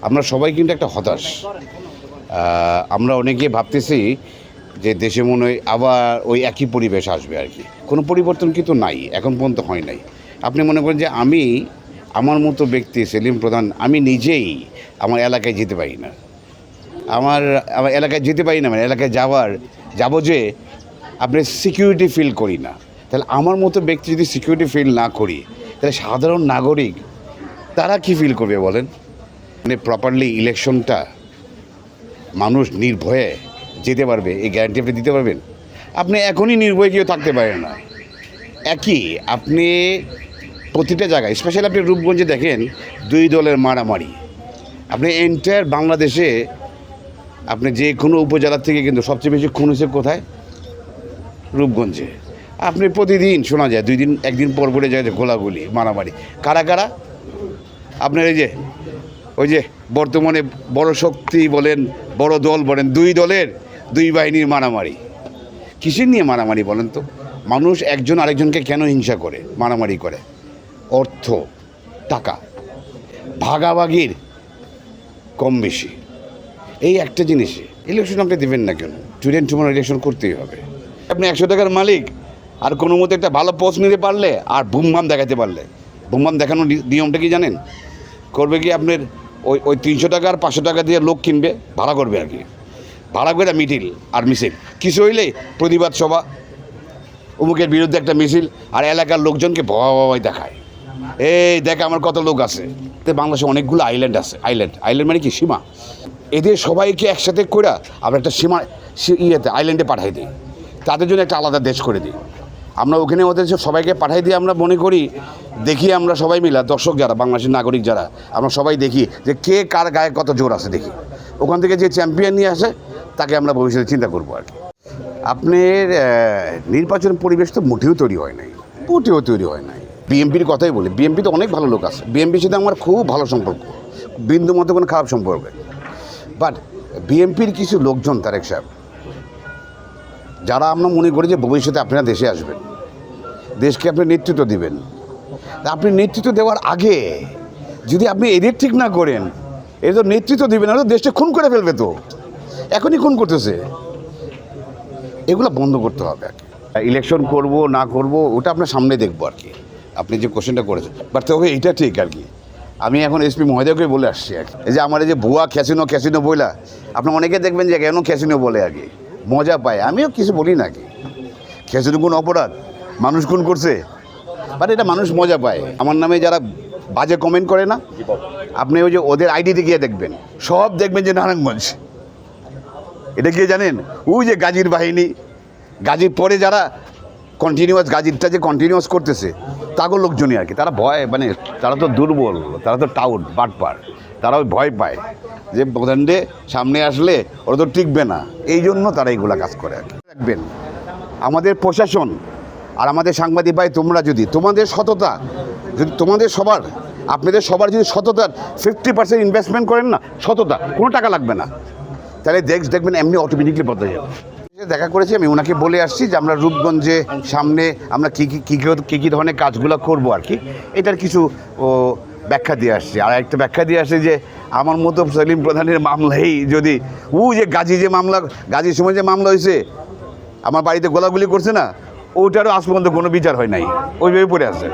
আমরা সবাই কিন্তু একটা হতাশ। আমরা অনেকে ভাবতেছি যে দেশে মনে হয় আবার ওই একই পরিবেশ আসবে আর কি। কোনো পরিবর্তন কিন্তু নাই, এখন পর্যন্ত হয় নাই। আপনি মনে করেন যে আমি আমার মতো ব্যক্তি সেলিম প্রধান, আমি নিজেই আমার এলাকায় যেতে পারি না। আমার এলাকায় যেতে পারি না, মানে এলাকায় যাবো যে আপনি সিকিউরিটি ফিল করি না। তাহলে আমার মতো ব্যক্তি যদি সিকিউরিটি ফিল না করি, তাহলে সাধারণ নাগরিক তারা কি ফিল করবে বলেন? মানে প্রপারলি ইলেকশনটা মানুষ নির্ভয়ে যেতে পারবে, এই গ্যারান্টি আপনি দিতে পারবেন? আপনি এখনই নির্ভয়ে কেউ থাকতে পারেন না। একই আপনি প্রতিটা জায়গায়, স্পেশালি আপনি রূপগঞ্জে দেখেন দুই দলের মারামারি। আপনি এন্টায়ার বাংলাদেশে আপনি যে কোনো উপজেলা থেকে কিন্তু সবচেয়ে বেশি খুন হয়েছে কোথায়? রূপগঞ্জে। আপনি প্রতিদিন শোনা যায়, একদিন পর পরে যায় যে গোলাগুলি মারামারি। কারা কারা? আপনার ওই যে বর্তমানে বড় শক্তি বলেন, বড় দল বলেন, দুই দলের দুই বাহিনীর মারামারি। কিসের নিয়ে মারামারি বলেন তো? মানুষ একজন আরেকজনকে কেন হিংসা করে, মারামারি করে? অর্থ, টাকা, ভাগাভাগির কম বেশি, এই একটা জিনিসে ইলেকশন আপনি দেবেন না কেন? টুডে টুমরো ইলেকশন করতেই হবে। আপনি 100 টাকার মালিক, আর কোনো মতো একটা ভালো পোস্ট নিতে পারলে আর বুমবাম দেখাতে পারলে, বুমবাম দেখানোর নিয়মটা কি জানেন? করবে কি আপনার ওই 300 টাকা আর 500 টাকা দিয়ে লোক কিনবে, ভাড়া করবে আর কি। ভাড়া করে মিটিল আর মিছিল, কিছু হইলে প্রতিবাদ সভা, অমুকের বিরুদ্ধে একটা মিছিল, আর এলাকার লোকজনকে ভয় দেখায়, এই দেখে আমার কত লোক আছে। তো বাংলাদেশে অনেকগুলো আইল্যান্ড আছে, আইল্যান্ড মানে কি সীমা। এদের সবাইকে একসাথে করে আমরা একটা সীমা আইল্যান্ডে পাঠাই দিই, তাদের জন্য একটা আলাদা দেশ করে দিই। আমরা ওখানে ওদের সবাইকে পাঠাই দিয়ে আমরা মনে করি, দেখি আমরা সবাই মিলা, দর্শক যারা, বাংলাদেশের নাগরিক যারা, আমরা সবাই দেখি যে কে কার গায়ে কত জোর আছে দেখি। ওখান থেকে যে চ্যাম্পিয়ন নিয়ে আসে তাকে আমরা ভবিষ্যতে চিন্তা করবো আর কি। আপনার নির্বাচন পরিবেশ তো মোটেও তৈরি হয় নাই, বিএনপির কথাই বলি, বিএনপিতে অনেক ভালো লোক আছে, বিএনপির সাথে আমার খুব ভালো সম্পর্ক, বিন্দু মতো কোনো খারাপ সম্পর্ক। বাট বিএনপির কিছু লোকজন, তারেক সাহেব, যারা আমরা মনে করি যে ভবিষ্যতে আপনারা দেশে আসবেন, দেশকে আপনি নেতৃত্ব দিবেন, আপনি নেতৃত্ব দেওয়ার আগে যদি আপনি এদের ঠিক না করেন, এর তো নেতৃত্ব দিবেন না, দেশটা খুন করে ফেলবে। তো এখনই খুন করতেছে, এগুলো বন্ধ করতে হবে আর কি। ইলেকশন করব না করব ওটা আপনার সামনে দেখবো আর কি, আপনি যে কোশ্চেনটা করেছেন। বাট তবে এইটা ঠিক আর কি, আমি এখন এসপি মহোদয়কে বলে আসছি আর কি, এই যে আমার এই যে ভুয়া ক্যাসিনো বইলা, আপনি অনেকে দেখবেন যে কেন ক্যাসিনো বলে আর কি, মজা পায়। আমিও কিছু বলি না কি, ক্যাসিনো কোন অপরাধ? মানুষ খুন করছে, বাট এটা মানুষ মজা পায়। আমার নামে যারা বাজে কমেন্ট করে না, আপনি ওই যে ওদের আইডিতে গিয়ে দেখবেন, সব দেখবেন যে নারায়ণগঞ্জ। এটা গিয়ে জানেন, ওই যে গাজীর বাহিনী, গাজীর পরে যারা গাজীরটা যে কন্টিনিউয়াস করতেছে, তাগো লোকজনই আর কি। তারা ভয়, মানে তারা তো দুর্বল, তারা তো টাউট বাটপার, তারা ওই ভয় পায় যে প্রধানরে সামনে আসলে ওরা তো টিকবে না, এই জন্য তারা এইগুলা কাজ করে আর কি। দেখবেন আমাদের প্রশাসন আর আমাদের সাংবাদিক ভাই, তোমরা যদি তোমাদের সততা, যদি আপনাদের সবার যদি সততার 50% ইনভেস্টমেন্ট করেন না, সততা, কোনো টাকা লাগবে না, তাহলে দেখবেন এমনি অটোমেটিকলি বদলে যাবে। দেখা করেছি, আমি ওনাকে বলে আসছি যে আমরা রূপগঞ্জে সামনে আমরা কী ধরনের কাজগুলো করব আর কি, এটার কিছু ব্যাখ্যা দিয়ে আসছি। আর একটা ব্যাখ্যা দিয়ে আসছে যে আমার মতো সেলিম প্রধানের মামলাই যদি যে গাজীর সময় যে মামলা হয়েছে, আমার বাড়িতে গোলাগুলি করছে না, ওইটারও আজ পর্যন্ত কোনো বিচার হয় নাই, ওইভাবে পড়ে আছে।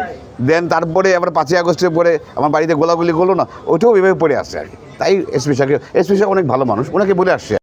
দেন তারপরে আবার 5ই আগস্টের পরে আমার বাড়িতে গোলাগুলি করলো না, ওইটাও ওইভাবে পড়ে আসছে আর কি। তাই এসপি সাহেব অনেক ভালো মানুষ, ওনাকে বলে আসছে।